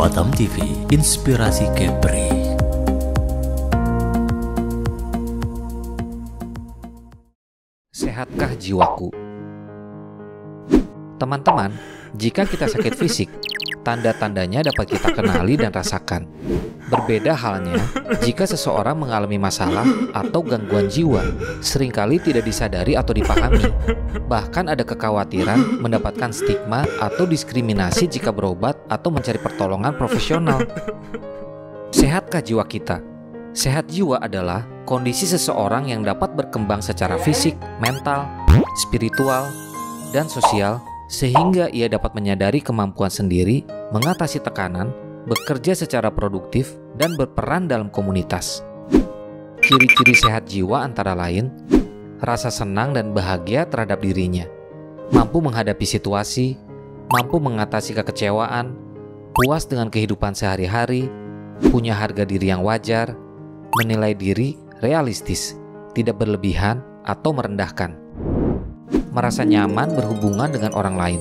Batam TV, Inspirasi Kepri. Sehatkah jiwaku? Teman-teman, jika kita sakit fisik, tanda-tandanya dapat kita kenali dan rasakan. Berbeda halnya jika seseorang mengalami masalah atau gangguan jiwa, seringkali tidak disadari atau dipahami. Bahkan ada kekhawatiran mendapatkan stigma atau diskriminasi jika berobat atau mencari pertolongan profesional. Sehatkah jiwa kita? Sehat jiwa adalah kondisi seseorang yang dapat berkembang secara fisik, mental, spiritual, dan sosial, sehingga ia dapat menyadari kemampuan sendiri, mengatasi tekanan, bekerja secara produktif, dan berperan dalam komunitas. Ciri-ciri sehat jiwa antara lain, rasa senang dan bahagia terhadap dirinya, mampu menghadapi situasi, mampu mengatasi kekecewaan, puas dengan kehidupan sehari-hari, punya harga diri yang wajar, menilai diri realistis, tidak berlebihan atau merendahkan, merasa nyaman berhubungan dengan orang lain,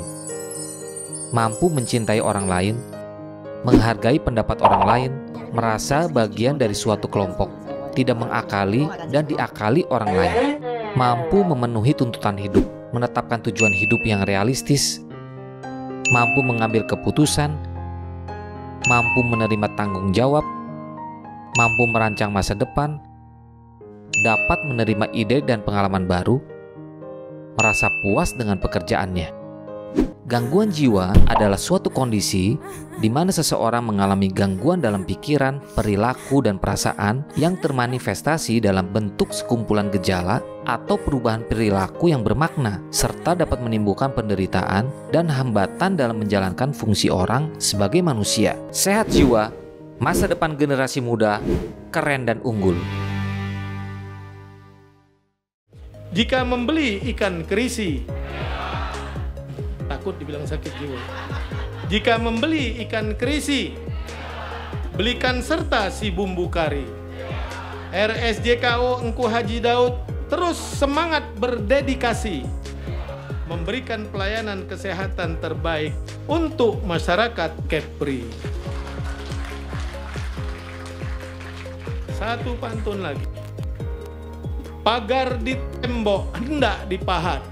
mampu mencintai orang lain, menghargai pendapat orang lain, merasa bagian dari suatu kelompok, tidak mengakali dan diakali orang lain, mampu memenuhi tuntutan hidup, menetapkan tujuan hidup yang realistis, mampu mengambil keputusan, mampu menerima tanggung jawab, mampu merancang masa depan, dapat menerima ide dan pengalaman baru, merasa puas dengan pekerjaannya. Gangguan jiwa adalah suatu kondisi di mana seseorang mengalami gangguan dalam pikiran, perilaku, dan perasaan yang termanifestasi dalam bentuk sekumpulan gejala atau perubahan perilaku yang bermakna, serta dapat menimbulkan penderitaan dan hambatan dalam menjalankan fungsi orang sebagai manusia. Sehat jiwa, masa depan generasi muda, keren dan unggul. Jika membeli ikan kerisi, takut dibilang sakit jiwa. Jika membeli ikan kerisi, belikan serta si bumbu kari. RSJKO Engku Haji Daud terus semangat berdedikasi memberikan pelayanan kesehatan terbaik untuk masyarakat Kepri. Satu pantun lagi. Pagar di tembok hendak dipahat,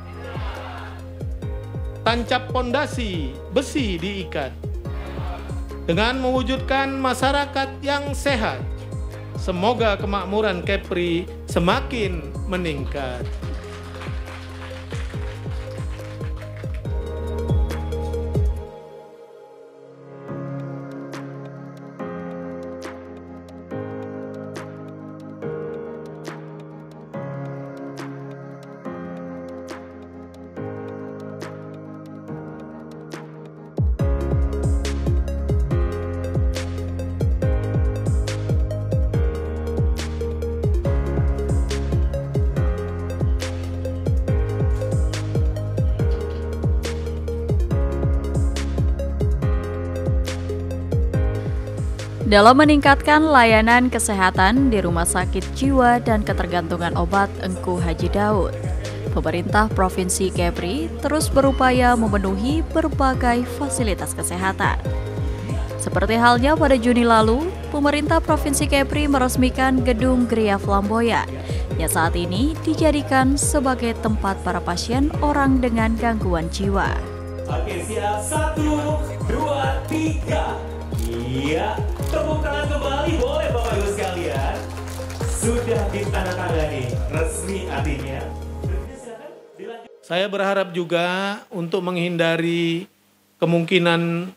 tancap pondasi besi diikat. Dengan mewujudkan masyarakat yang sehat, semoga kemakmuran Kepri semakin meningkat. Dalam meningkatkan layanan kesehatan di Rumah Sakit Jiwa dan Ketergantungan Obat Engku Haji Daud, pemerintah Provinsi Kepri terus berupaya memenuhi berbagai fasilitas kesehatan. Seperti halnya pada Juni lalu, pemerintah Provinsi Kepri meresmikan Gedung Gria Flamboyan yang saat ini dijadikan sebagai tempat para pasien orang dengan gangguan jiwa. Oke, siap. 1, 2, 3. Iya, tepuk tangan kembali boleh Bapak Ibu sekalian. Sudah ditandatangani resmi artinya. Saya berharap juga untuk menghindari kemungkinan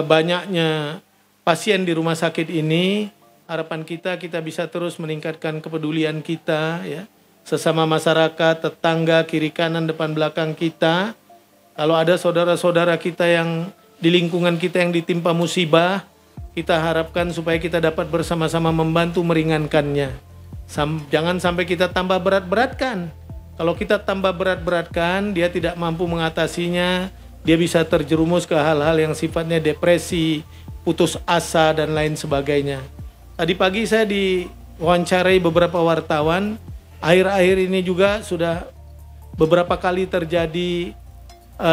banyaknya pasien di rumah sakit ini, harapan kita bisa terus meningkatkan kepedulian kita ya, sesama masyarakat, tetangga, kiri kanan, depan belakang kita. Kalau ada saudara-saudara kita yang di lingkungan kita yang ditimpa musibah, kita harapkan supaya kita dapat bersama-sama membantu meringankannya. Jangan sampai kita tambah berat-beratkan. Kalau kita tambah berat-beratkan, dia tidak mampu mengatasinya, dia bisa terjerumus ke hal-hal yang sifatnya depresi, putus asa, dan lain sebagainya. Tadi pagi saya diwawancarai beberapa wartawan, akhir-akhir ini juga sudah beberapa kali terjadi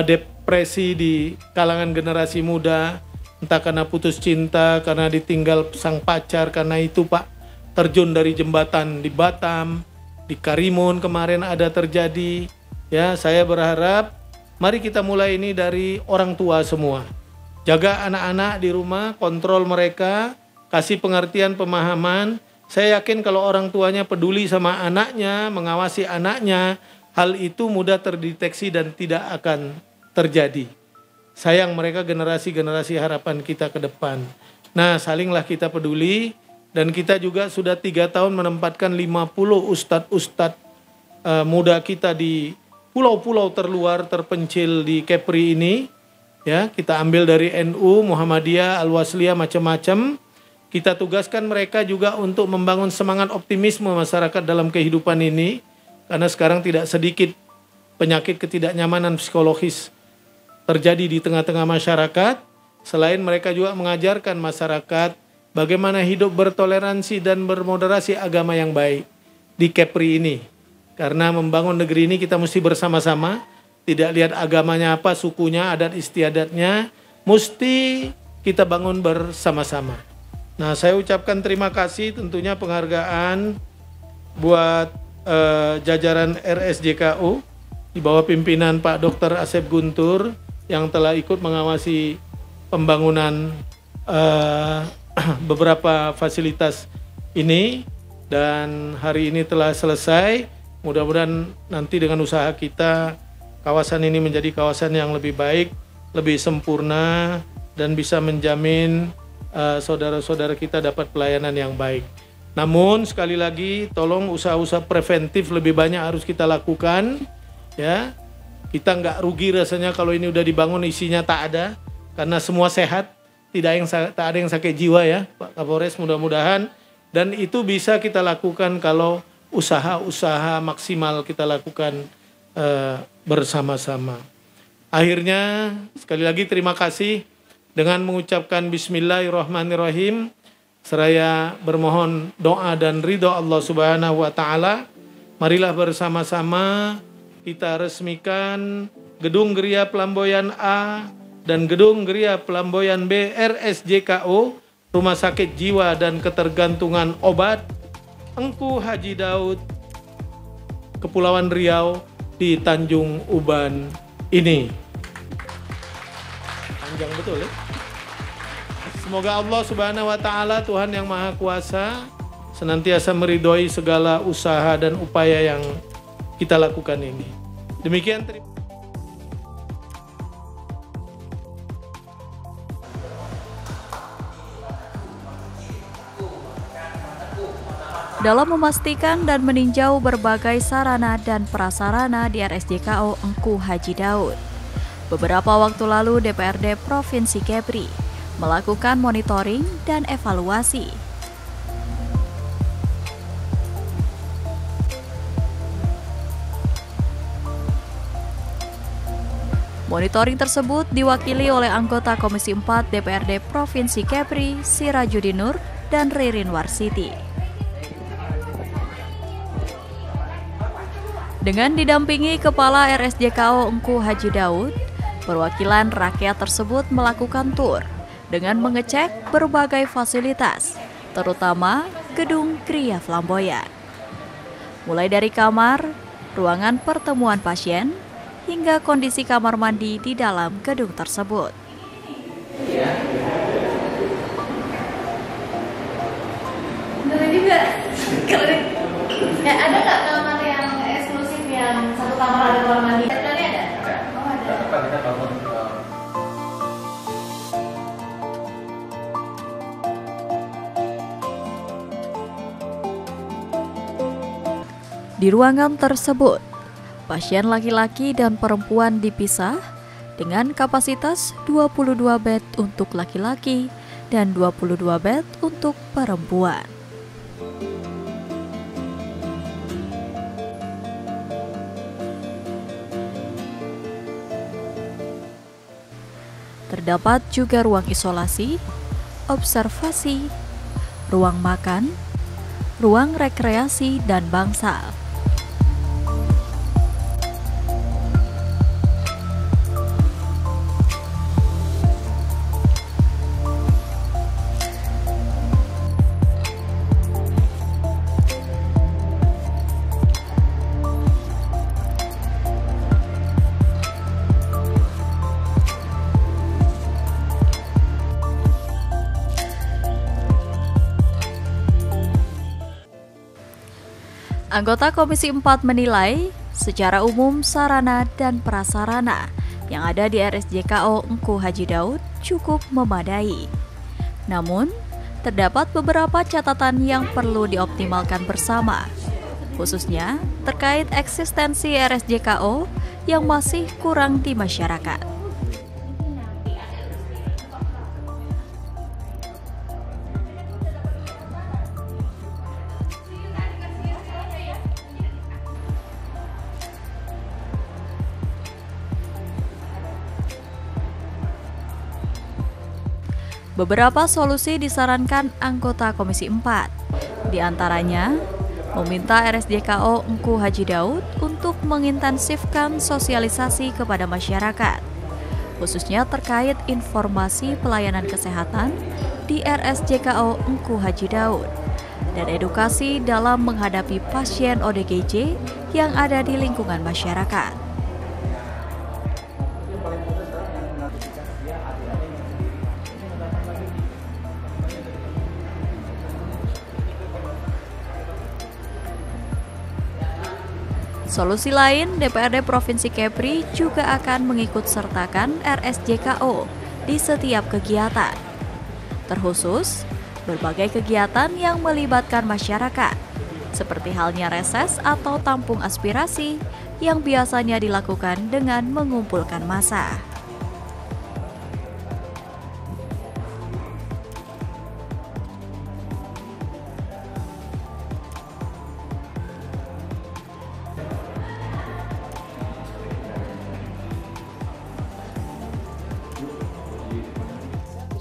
depresi di kalangan generasi muda, entah karena putus cinta, karena ditinggal sang pacar, karena itu Pak, terjun dari jembatan di Batam, di Karimun kemarin ada terjadi. Ya, saya berharap mari kita mulai ini dari orang tua semua. Jaga anak-anak di rumah, kontrol mereka, kasih pengertian, pemahaman. Saya yakin kalau orang tuanya peduli sama anaknya, mengawasi anaknya, hal itu mudah terdeteksi dan tidak akan terjadi. Sayang mereka generasi-generasi harapan kita ke depan. Nah, salinglah kita peduli, dan kita juga sudah 3 tahun menempatkan 50 ustadz-ustadz muda kita di pulau-pulau terluar terpencil di Kepri ini. Ya, kita ambil dari NU, Muhammadiyah, Al-Wasliyah, macam-macam. Kita tugaskan mereka juga untuk membangun semangat optimisme masyarakat dalam kehidupan ini. Karena sekarang tidak sedikit penyakit ketidaknyamanan psikologis terjadi di tengah-tengah masyarakat. Selain mereka juga mengajarkan masyarakat bagaimana hidup bertoleransi dan bermoderasi agama yang baik di Kepri ini. Karena membangun negeri ini kita mesti bersama-sama. Tidak lihat agamanya apa, sukunya, adat istiadatnya, mesti kita bangun bersama-sama. Nah, saya ucapkan terima kasih tentunya penghargaan buat jajaran RSJKU di bawah pimpinan Pak Dr. Asep Guntur yang telah ikut mengawasi pembangunan beberapa fasilitas ini, dan hari ini telah selesai. Mudah-mudahan nanti dengan usaha kita kawasan ini menjadi kawasan yang lebih baik, lebih sempurna, dan bisa menjamin saudara-saudara kita dapat pelayanan yang baik. Namun sekali lagi tolong usaha-usaha preventif lebih banyak harus kita lakukan. Ya, kita nggak rugi rasanya kalau ini udah dibangun isinya tak ada, karena semua sehat, tak ada yang sakit jiwa ya Pak Kapolres, mudah-mudahan. Dan itu bisa kita lakukan kalau usaha-usaha maksimal kita lakukan bersama-sama. Akhirnya sekali lagi terima kasih dengan mengucapkan Bismillahirrahmanirrahim, seraya bermohon doa dan ridho Allah Subhanahu wa Ta'ala. Marilah bersama-sama kita resmikan Gedung Geria Pelamboyan A dan Gedung Geria Pelamboyan B RSJKO, Rumah Sakit Jiwa dan Ketergantungan Obat Engku Haji Daud, Kepulauan Riau di Tanjung Uban ini. Panjang betul ya. Semoga Allah Subhanahu wa Ta'ala, Tuhan yang Maha Kuasa, senantiasa meridhoi segala usaha dan upaya yang kita lakukan ini. Demikian terima. Dalam memastikan dan meninjau berbagai sarana dan prasarana di RSJKO Engku Haji Daud, beberapa waktu lalu DPRD Provinsi Kepri melakukan monitoring dan evaluasi. Monitoring tersebut diwakili oleh anggota Komisi 4 DPRD Provinsi Kepri, Sirajudin Nur dan Ririn Warsiti. Dengan didampingi Kepala RSJKO Engku Haji Daud, perwakilan rakyat tersebut melakukan tur dengan mengecek berbagai fasilitas, terutama Gedung Geria Flamboyan. Mulai dari kamar, ruangan pertemuan pasien, hingga kondisi kamar mandi di dalam gedung tersebut. Bener juga. Ada nggak kamar yang eksklusif yang satu kamar ada kamar mandi? Tadi ada? Oh ada. Di ruangan tersebut, pasien laki-laki dan perempuan dipisah dengan kapasitas 22 bed untuk laki-laki dan 22 bed untuk perempuan. Terdapat juga ruang isolasi, observasi, ruang makan, ruang rekreasi, dan bangsal. Anggota Komisi 4 menilai, secara umum sarana dan prasarana yang ada di RSJKO Engku Haji Daud cukup memadai. Namun, terdapat beberapa catatan yang perlu dioptimalkan bersama, khususnya terkait eksistensi RSJKO yang masih kurang di masyarakat. Beberapa solusi disarankan anggota Komisi 4. Di antaranya, meminta RSJKO Engku Haji Daud untuk mengintensifkan sosialisasi kepada masyarakat, khususnya terkait informasi pelayanan kesehatan di RSJKO Engku Haji Daud, dan edukasi dalam menghadapi pasien ODGJ yang ada di lingkungan masyarakat. Solusi lain, DPRD Provinsi Kepri juga akan mengikut sertakan RSJKO di setiap kegiatan. Terkhusus, berbagai kegiatan yang melibatkan masyarakat, seperti halnya reses atau tampung aspirasi yang biasanya dilakukan dengan mengumpulkan massa.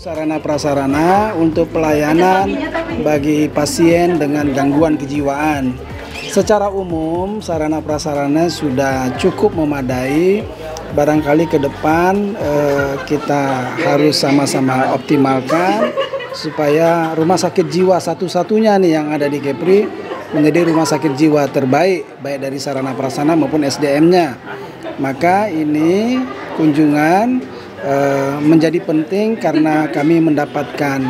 Sarana prasarana untuk pelayanan bagi pasien dengan gangguan kejiwaan. Secara umum, sarana prasarana sudah cukup memadai. Barangkali ke depan kita harus sama-sama optimalkan supaya rumah sakit jiwa satu-satunya nih yang ada di Kepri menjadi rumah sakit jiwa terbaik, baik dari sarana prasarana maupun SDM-nya. Maka ini kunjungan menjadi penting karena kami mendapatkan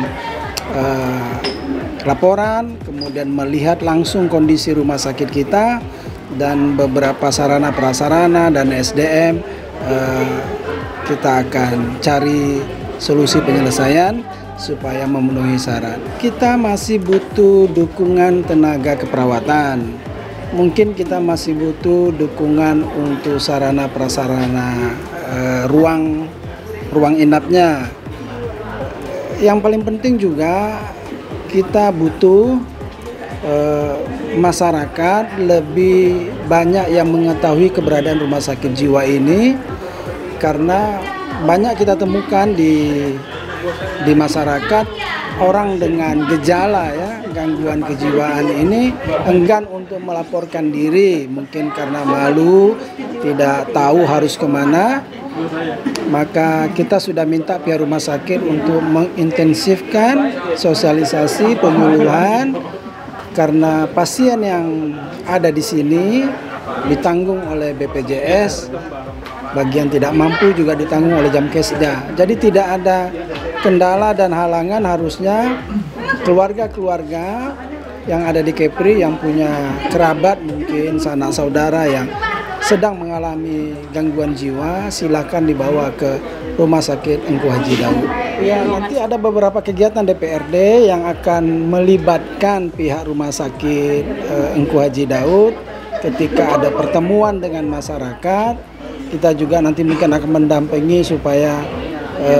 laporan, kemudian melihat langsung kondisi rumah sakit kita dan beberapa sarana prasarana dan SDM. Kita akan cari solusi penyelesaian supaya memenuhi syarat. Kita masih butuh dukungan tenaga keperawatan. Mungkin kita masih butuh dukungan untuk sarana prasarana ruang inapnya. Yang paling penting juga kita butuh masyarakat lebih banyak yang mengetahui keberadaan rumah sakit jiwa ini, karena banyak kita temukan di masyarakat orang dengan gejala gangguan kejiwaan ini enggan untuk melaporkan diri, mungkin karena malu, tidak tahu harus kemana. Maka kita sudah minta pihak rumah sakit untuk mengintensifkan sosialisasi penyuluhan, karena pasien yang ada di sini ditanggung oleh BPJS, bagian tidak mampu juga ditanggung oleh Jamkesda. Jadi tidak ada kendala dan halangan, harusnya keluarga-keluarga yang ada di Kepri yang punya kerabat, mungkin sanak saudara yang sedang mengalami gangguan jiwa, silakan dibawa ke Rumah Sakit Engku Haji Daud. Ya, nanti ada beberapa kegiatan DPRD yang akan melibatkan pihak Rumah Sakit Engku Haji Daud ketika ada pertemuan dengan masyarakat. Kita juga nanti mungkin akan mendampingi supaya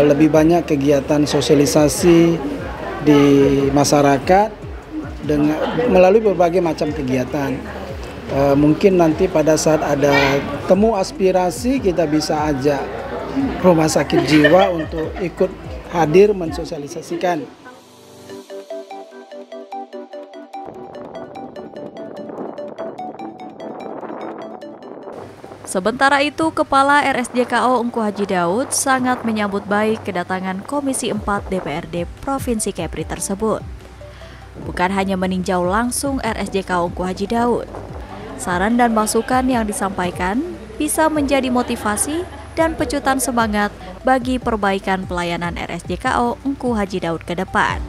lebih banyak kegiatan sosialisasi di masyarakat dengan melalui berbagai macam kegiatan. Mungkin nanti pada saat ada temu aspirasi kita bisa ajak rumah sakit jiwa untuk ikut hadir mensosialisasikan. Sementara itu, Kepala RSJKO Engku Haji Daud sangat menyambut baik kedatangan Komisi 4 DPRD Provinsi Kepri tersebut. Bukan hanya meninjau langsung RSJKO Engku Haji Daud, saran dan masukan yang disampaikan bisa menjadi motivasi dan pecutan semangat bagi perbaikan pelayanan RSJKO Engku Haji Daud ke depan.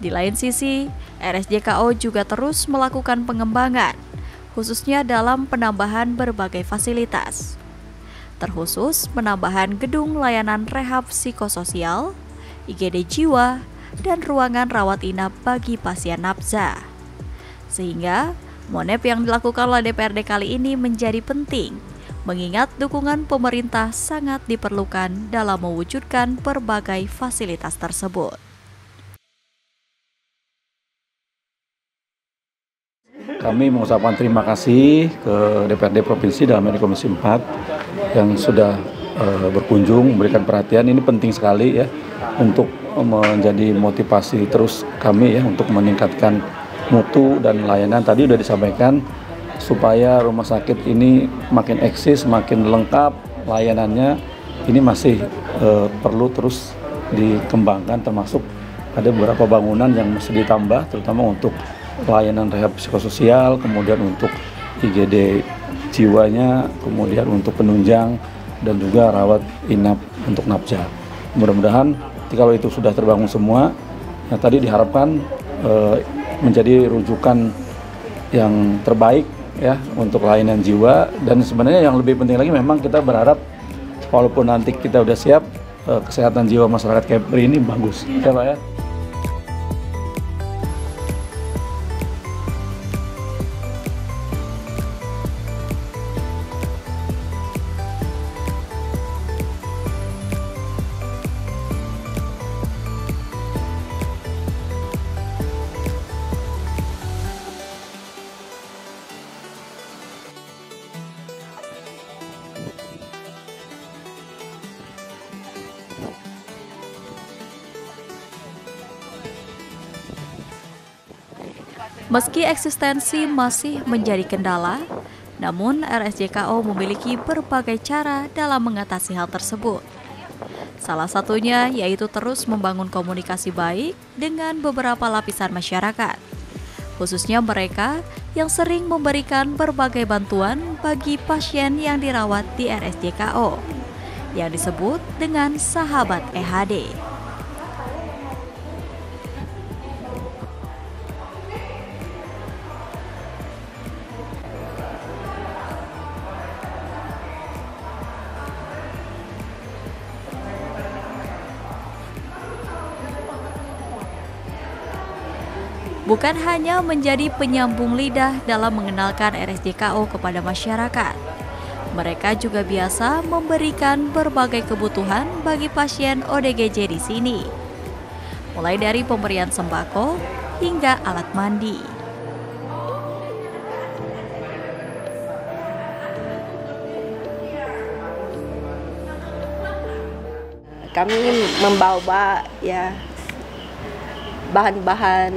Di lain sisi, RSJKO juga terus melakukan pengembangan, khususnya dalam penambahan berbagai fasilitas. Terkhusus penambahan gedung layanan rehab psikososial, IGD jiwa, dan ruangan rawat inap bagi pasien nafsa. Sehingga, Monep yang dilakukan oleh DPRD kali ini menjadi penting, mengingat dukungan pemerintah sangat diperlukan dalam mewujudkan berbagai fasilitas tersebut. Kami mengucapkan terima kasih ke DPRD Provinsi dalam ini Komisi 4 yang sudah berkunjung, memberikan perhatian. Ini penting sekali ya untuk menjadi motivasi terus kami ya untuk meningkatkan mutu dan layanan. Tadi sudah disampaikan supaya rumah sakit ini makin eksis, makin lengkap layanannya. Ini masih perlu terus dikembangkan, termasuk ada beberapa bangunan yang mesti ditambah, terutama untuk layanan rehab psikososial, kemudian untuk IGD jiwanya, kemudian untuk penunjang dan juga rawat inap untuk nafsa. Mudah-mudahan kalau itu sudah terbangun semua, ya tadi diharapkan menjadi rujukan yang terbaik ya untuk layanan jiwa. Dan sebenarnya yang lebih penting lagi memang kita berharap walaupun nanti kita udah siap, kesehatan jiwa masyarakat Kepri ini bagus, ya Pak ya. Meski eksistensi masih menjadi kendala, namun RSJKO memiliki berbagai cara dalam mengatasi hal tersebut. Salah satunya yaitu terus membangun komunikasi baik dengan beberapa lapisan masyarakat, khususnya mereka yang sering memberikan berbagai bantuan bagi pasien yang dirawat di RSJKO, yang disebut dengan sahabat EHD. Bukan hanya menjadi penyambung lidah dalam mengenalkan RSJKO kepada masyarakat, mereka juga biasa memberikan berbagai kebutuhan bagi pasien ODGJ di sini, mulai dari pemberian sembako hingga alat mandi. Kami membawa ya bahan-bahan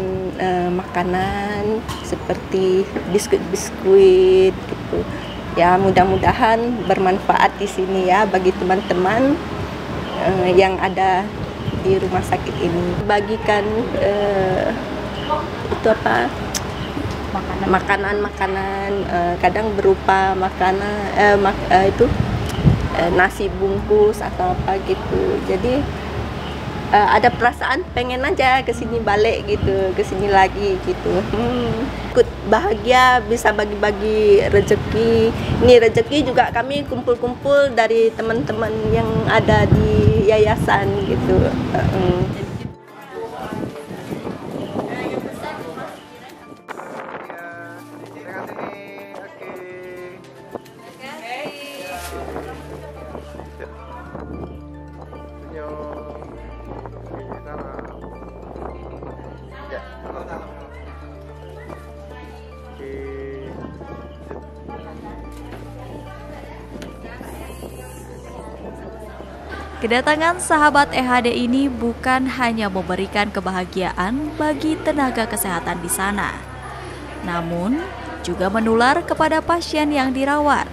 makanan seperti biskuit-biskuit gitu. Ya mudah-mudahan bermanfaat di sini ya bagi teman-teman yang ada di rumah sakit ini. Bagikan itu apa? Makanan-makanan kadang berupa makanan nasi bungkus atau apa gitu. Jadi ada perasaan pengen aja kesini balik gitu, kesini lagi gitu. Ikut bahagia bisa bagi-bagi rezeki. Ini rezeki juga kami kumpul-kumpul dari teman-teman yang ada di yayasan gitu. Kedatangan sahabat EHD ini bukan hanya memberikan kebahagiaan bagi tenaga kesehatan di sana, namun juga menular kepada pasien yang dirawat.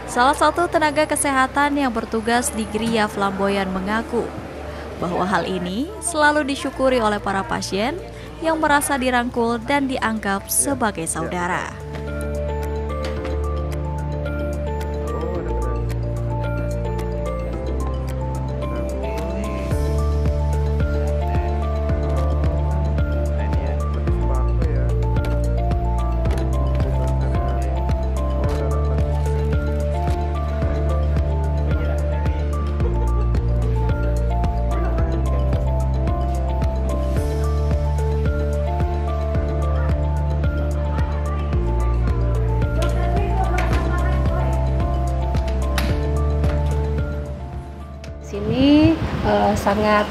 Salah satu tenaga kesehatan yang bertugas di Gria Flamboyan mengaku bahwa hal ini selalu disyukuri oleh para pasien yang merasa dirangkul dan dianggap sebagai saudara. sangat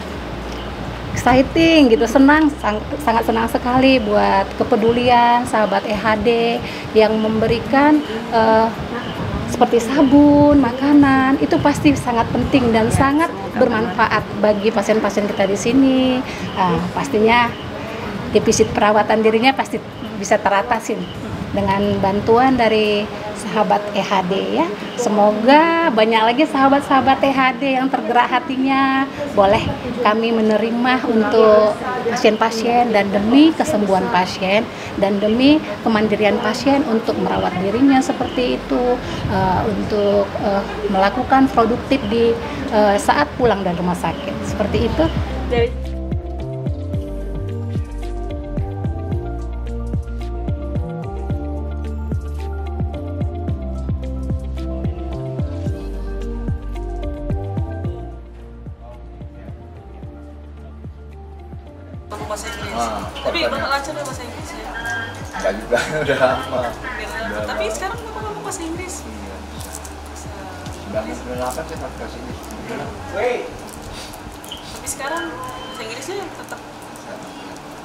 exciting gitu, sangat senang sekali buat kepedulian sahabat EHD yang memberikan seperti sabun, makanan, itu pasti sangat penting dan sangat bermanfaat bagi pasien-pasien kita di sini. Pastinya defisit perawatan dirinya pasti bisa teratasi dengan bantuan dari sahabat EHD ya. Semoga banyak lagi sahabat-sahabat EHD yang tergerak hatinya boleh kami menerima untuk pasien-pasien dan demi kesembuhan pasien dan demi kemandirian pasien untuk merawat dirinya seperti itu, untuk melakukan produktif di saat pulang dari rumah sakit seperti itu. Bahasa Inggris. Tapi lancar bahasa Inggris ya? Enggak juga, udah lama. Tapi sekarang kenapa ngomong bahasa Inggris? 98 saya pakai bahasa Inggris. Tapi sekarang bahasa Inggrisnya tetap.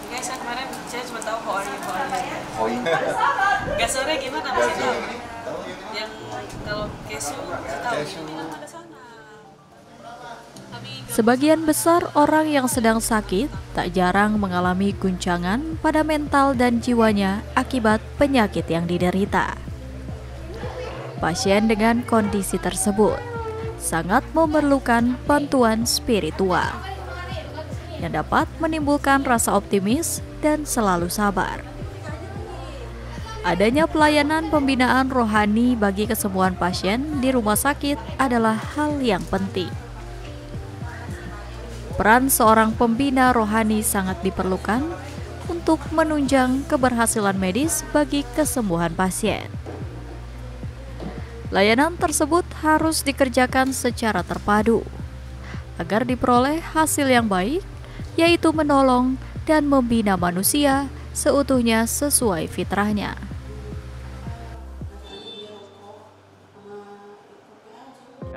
Guys, kemarin saya cuma tahu how are you. Gak sore gimana bahasa itu? Yang kalau kesu, saya tahu. Ada sana. Sebagian besar orang yang sedang sakit tak jarang mengalami guncangan pada mental dan jiwanya akibat penyakit yang diderita. Pasien dengan kondisi tersebut sangat memerlukan bantuan spiritual yang dapat menimbulkan rasa optimis dan selalu sabar. Adanya pelayanan pembinaan rohani bagi kesembuhan pasien di rumah sakit adalah hal yang penting. Peran seorang pembina rohani sangat diperlukan untuk menunjang keberhasilan medis bagi kesembuhan pasien. Layanan tersebut harus dikerjakan secara terpadu agar diperoleh hasil yang baik, yaitu menolong dan membina manusia seutuhnya sesuai fitrahnya.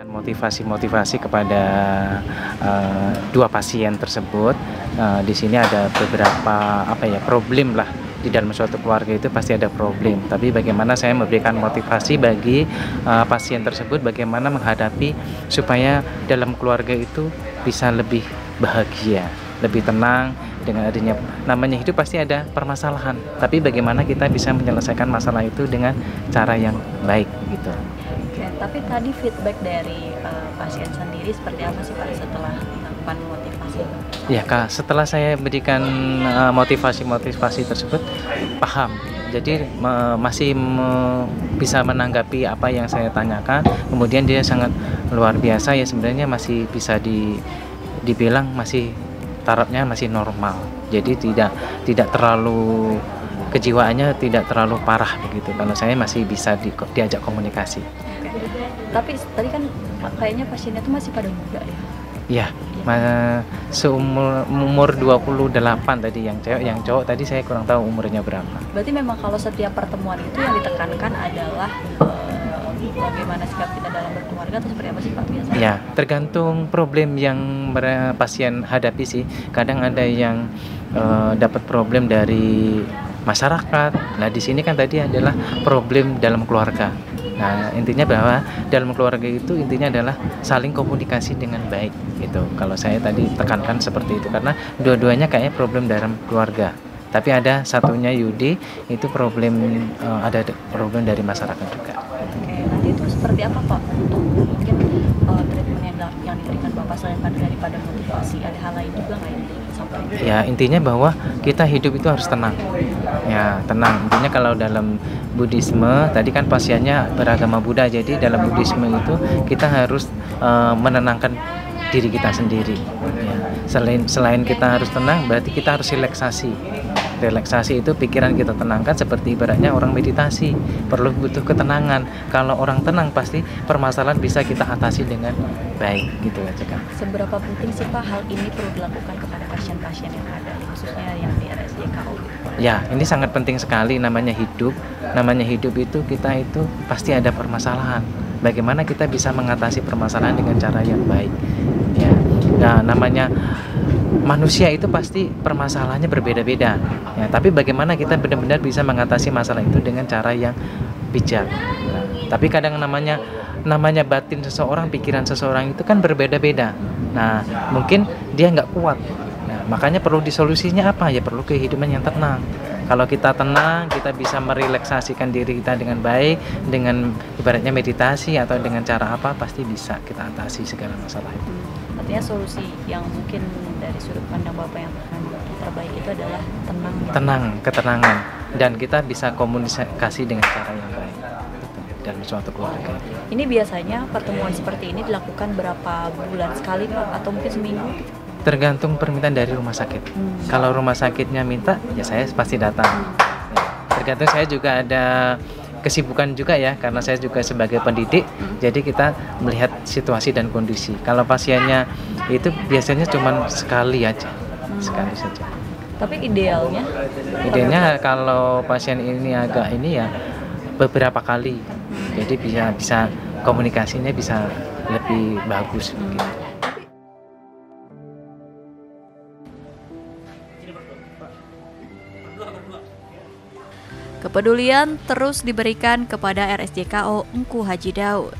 Motivasi kepada dua pasien tersebut. Di sini ada beberapa problem lah. Di dalam suatu keluarga itu pasti ada problem, tapi bagaimana saya memberikan motivasi bagi pasien tersebut, bagaimana menghadapi supaya dalam keluarga itu bisa lebih bahagia, lebih tenang. Dengan adanya namanya hidup pasti ada permasalahan, tapi bagaimana kita bisa menyelesaikan masalah itu dengan cara yang baik gitu. Oke, tapi tadi feedback dari pasien sendiri seperti apa sih Pak setelah melakukan motivasi? Ya Kak, setelah saya berikan motivasi tersebut paham, jadi masih bisa menanggapi apa yang saya tanyakan. Kemudian dia sangat luar biasa ya, sebenarnya masih bisa dibilang masih tarafnya masih normal, jadi tidak terlalu kejiwaannya tidak terlalu parah begitu. Kalau saya masih bisa diajak komunikasi. Tapi tadi kan kayaknya pasiennya itu masih pada muda ya? Iya, seumur 28 tadi yang cewek, yang cowok tadi saya kurang tahu umurnya berapa. Berarti memang kalau setiap pertemuan itu yang ditekankan adalah bagaimana sikap kita dalam berkeluarga atau seperti apa sih Pak biasanya? Ya, tergantung problem yang pasien hadapi sih. Kadang ada yang dapat problem dari masyarakat. Nah, di sini kan tadi adalah problem dalam keluarga. Nah, intinya bahwa dalam keluarga itu intinya adalah saling komunikasi dengan baik gitu. Kalau saya tadi tekankan seperti itu karena dua-duanya kayaknya problem dalam keluarga. Tapi ada satunya Yudi itu ada problem dari masyarakat juga. Oke, nanti itu seperti apa Pak untuk mungkin treatment yang diberikan Bapak selain daripada motivasi, ada hal lain juga nggak yang disampaikan? Ya, intinya bahwa kita hidup itu harus tenang. Ya, tenang. Intinya kalau dalam Buddhisme, tadi kan pasiennya beragama Buddha, jadi dalam Buddhisme itu kita harus menenangkan diri kita sendiri. Ya. Selain kita harus tenang, berarti kita harus relaksasi. Relaksasi itu pikiran kita tenangkan seperti ibaratnya orang meditasi, perlu butuh ketenangan. Kalau orang tenang pasti permasalahan bisa kita atasi dengan baik gitu aja kan. Seberapa penting sih Pak hal ini perlu dilakukan kepada pasien-pasien yang ada, khususnya yang di RSJKO? Ya, ini sangat penting sekali. Namanya hidup itu kita itu pasti ada permasalahan. Bagaimana kita bisa mengatasi permasalahan dengan cara yang baik. Ya, Nah, namanya manusia itu pasti permasalahannya berbeda-beda. Ya, tapi bagaimana kita benar-benar bisa mengatasi masalah itu dengan cara yang bijak. Nah, tapi kadang namanya batin seseorang, pikiran seseorang itu kan berbeda-beda. Nah, mungkin dia nggak kuat. Nah, makanya perlu disolusinya apa? Ya perlu kehidupan yang tenang. Kalau kita tenang, kita bisa merelaksasikan diri kita dengan baik, dengan ibaratnya meditasi atau dengan cara apa, pasti bisa kita atasi segala masalah itu. Artinya solusi yang mungkin dari sudut pandang Bapak yang terbaik itu adalah tenang. Tenang, ketenangan, dan kita bisa komunikasi dengan cara yang baik dalam suatu keluarga. Ini biasanya pertemuan seperti ini dilakukan berapa bulan sekali Pak, atau mungkin seminggu? Tergantung permintaan dari rumah sakit. Kalau rumah sakitnya minta, ya saya pasti datang. Tergantung, saya juga ada kesibukan juga ya, karena saya juga sebagai pendidik, jadi kita melihat situasi dan kondisi. Kalau pasiennya itu biasanya cuma sekali aja, sekali saja. Tapi idealnya? Idealnya kalau pasien ini agak ini ya beberapa kali, jadi bisa komunikasinya bisa lebih bagus begitu. Kepedulian terus diberikan kepada RSJKO Engku Haji Daud.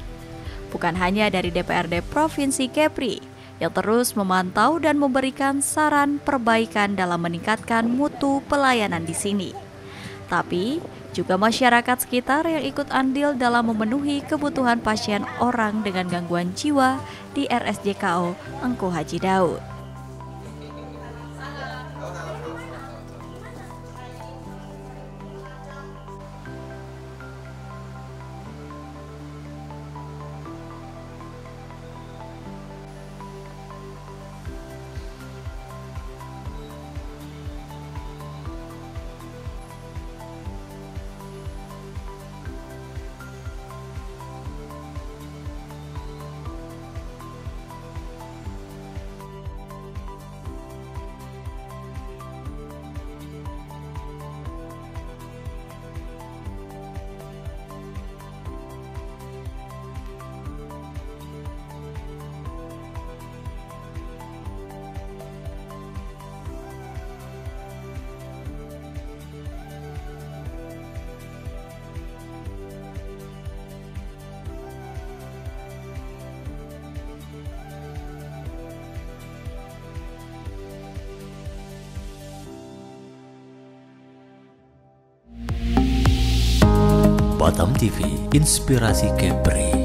Bukan hanya dari DPRD Provinsi Kepri yang terus memantau dan memberikan saran perbaikan dalam meningkatkan mutu pelayanan di sini, tapi juga masyarakat sekitar yang ikut andil dalam memenuhi kebutuhan pasien orang dengan gangguan jiwa di RSJKO Engku Haji Daud. Batam TV, inspirasi Kepri.